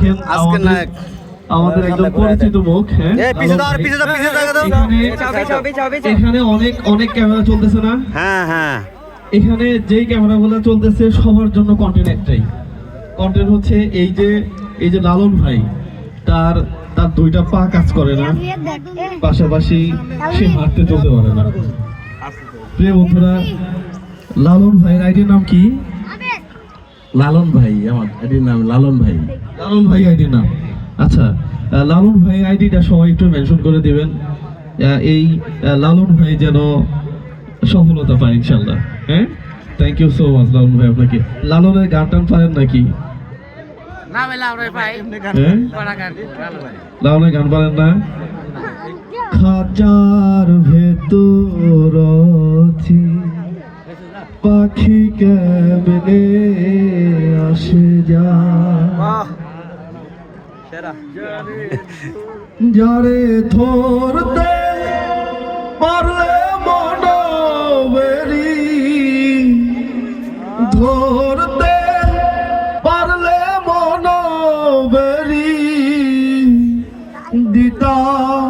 দেখেন আমাদের একদম পরিচিত মুখ। হ্যাঁ, এখানে অনেক অনেক ক্যামেরা চলতেছে না? হ্যাঁ হ্যাঁ, এখানে যেই ক্যামেরাগুলো চলতেছে সবার জন্য কন্টেন্ট একটাই। কন্টেন্ট হচ্ছে এই যে লালন ভাই, তার দুইটা পা কাজ করে না, পাশাপাশি সে হাঁটতে চলতে পারে না। প্রিয় বন্ধুরা, লালন ভাইয়ের আইডির নাম কি? লালন ভাই, আমার আইডির নাম লালন ভাই। লালন ভাই আইডির নাম, আচ্ছা। লালন ভাই আইডিটা সবাই একটু মেনশন করে দিবেন, এই লালন ভাই যেন সফলতা পায় ইনশাল্লাহ। হ্যাঁ, থ্যাংক ইউ সো মাচ লালন ভাই আপনাকে। লালনের গান টান পারেন নাকি? লালনের গান পারেন না? খাঁচার ভেতর পাখি কেমনে আসে যায়, যারে ধরতে পারলে মনোবেরি, ধরতে পারলে মনোবেরি, দিতাম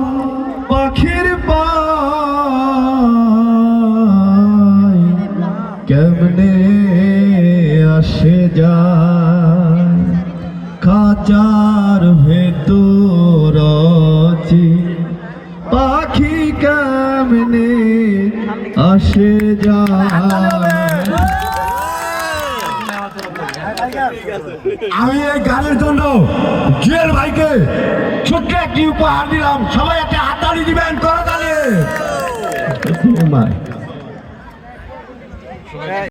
পাখির পায়, কেমনে আসে যায়, খাঁচার ভেতর পাখি কেমনে আসে যায়। আমি এই গানের জন্য জুয়েল ভাইকে ছোট্ট একটি উপহার দিলাম, সবাই একটা হাততালি দিবেন, করতালি।